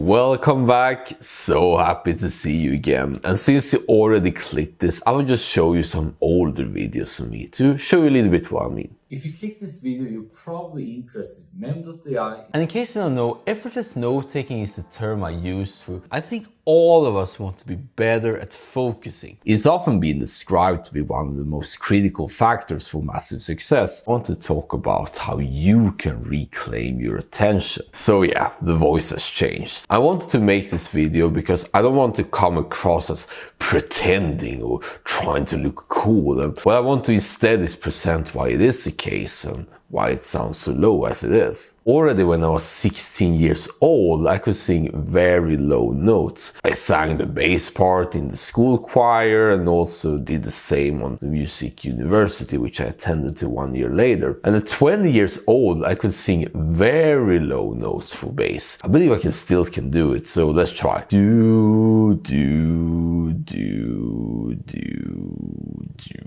Welcome back, so happy to see you again. And since you already clicked this, I will just show you some older videos of me to show you a little bit what I mean. If you click this video, you're probably interested in Mem.ai. And in case you don't know, effortless note-taking is the term I use for, I think all of us want to be better at focusing. It's often been described to be one of the most critical factors for massive success. I want to talk about how you can reclaim your attention. So yeah, the voice has changed. I wanted to make this video because I don't want to come across as pretending or trying to look cool. And what I want to instead is present why it is the case and why it sounds so low as it is. Already when I was 16 years old, I could sing very low notes. I sang the bass part in the school choir and also did the same on the music university, which I attended to 1 year later. And at 20 years old, I could sing very low notes for bass. I believe I still can do it, so let's try. Do, do, do, do, do.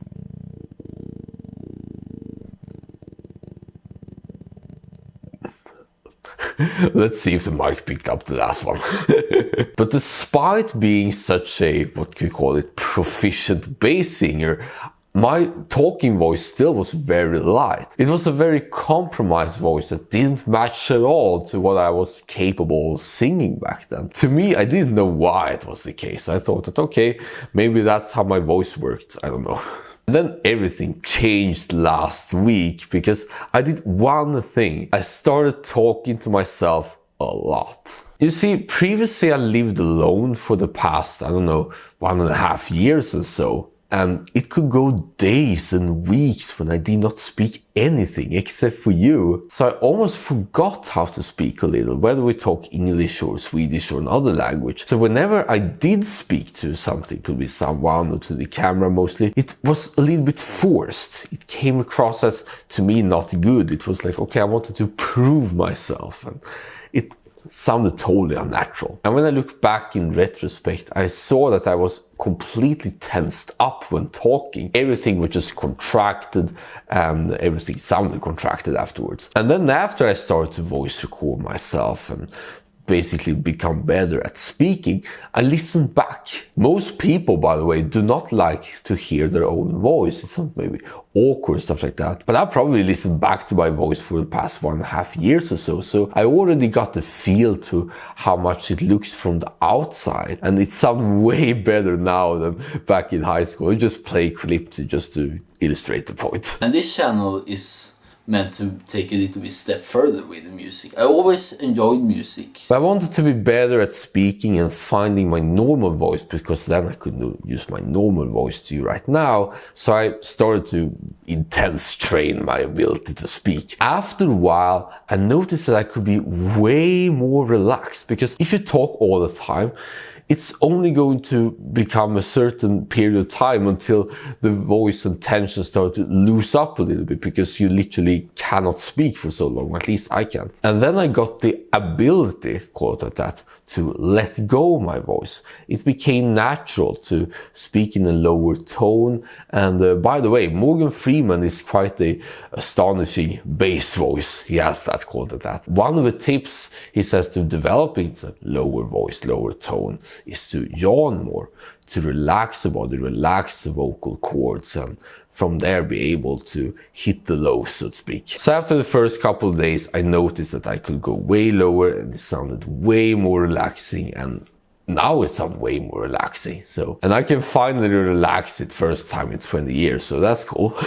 Let's see if the mic picked up the last one. But despite being such a, what you call it, proficient bass singer, my talking voice still was very light. It was a very compromised voice that didn't match at all to what I was capable of singing back then. To me, I didn't know why it was the case. I thought that, okay, maybe that's how my voice worked. I don't know. And then everything changed last week because I did one thing. I started talking to myself a lot. You see, previously I lived alone for the past, I don't know, 1.5 years or so. And it could go days and weeks when I did not speak anything except for you. So I almost forgot how to speak a little, whether we talk English or Swedish or another language. So whenever I did speak to something, it could be someone or to the camera mostly, it was a little bit forced. It came across as, to me, not good. It was like, okay, I wanted to prove myself. And it sounded totally unnatural. And when I look back in retrospect, I saw that I was completely tensed up when talking. Everything was just contracted and everything sounded contracted afterwards. And then after I started to voice record myself and basically become better at speaking, I listened back. Most people, by the way, do not like to hear their own voice. It's not maybe awkward, stuff like that. But I probably listened back to my voice for the past 1.5 years or so. So I already got the feel to how much it looks from the outside. And it sounds way better now than back in high school. I just play clips just to illustrate the point. And this channel is meant to take a little bit step further with the music. I always enjoyed music. I wanted to be better at speaking and finding my normal voice, because then I could use my normal voice to you right now. So I started to intense train my ability to speak. After a while, I noticed that I could be way more relaxed, because if you talk all the time, it's only going to become a certain period of time until the voice and tension start to loose up a little bit, because you literally cannot speak for so long. At least I can't. And then I got the ability, call it like that, to let go of my voice. It became natural to speak in a lower tone. And by the way, Morgan Freeman is quite a astonishing bass voice. He has that, called it that. One of the tips he says to developing a lower voice, lower tone, is to yawn more, to relax the body, relax the vocal cords, and from there be able to hit the low, so to speak. So after the first couple of days, I noticed that I could go way lower and it sounded way more relaxing, and now it sounds way more relaxing. So, and I can finally relax it first time in 20 years, so that's cool.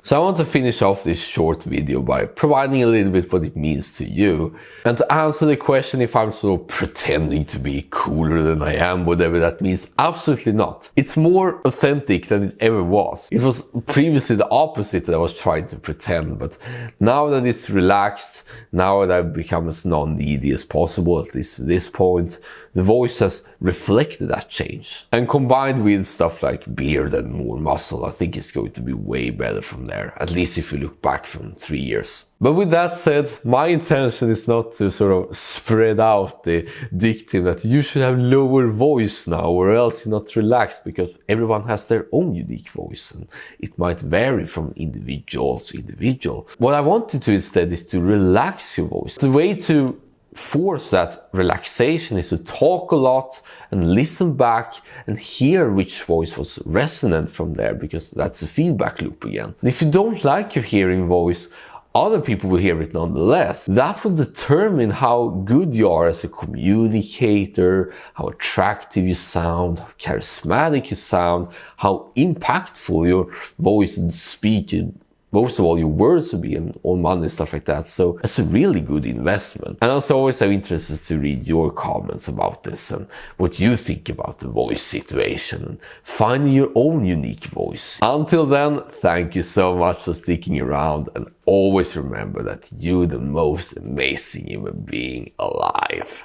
So I want to finish off this short video by providing a little bit what it means to you. And to answer the question if I'm sort of pretending to be cooler than I am, whatever that means, absolutely not. It's more authentic than it ever was. It was previously the opposite, that I was trying to pretend, but now that it's relaxed, now that I've become as non-needy as possible, at least to this point, the voice has reflected that change. And combined with stuff like beard and more muscle, I think it's going to be way better from there, at least if you look back from 3 years. But with that said, my intention is not to sort of spread out the dictum that you should have lower voice now or else you're not relaxed, because everyone has their own unique voice and it might vary from individual to individual. What I want you to instead is to relax your voice. The way to force that relaxation is to talk a lot and listen back and hear which voice was resonant from there, because that's a feedback loop again. And if you don't like your hearing voice, other people will hear it nonetheless. That will determine how good you are as a communicator, how attractive you sound, how charismatic you sound, how impactful your voice and speech and most of all your words will be on money and stuff like that. So it's a really good investment. And as always, I'm interested to read your comments about this and what you think about the voice situation and finding your own unique voice. Until then, thank you so much for sticking around, and always remember that you're the most amazing human being alive.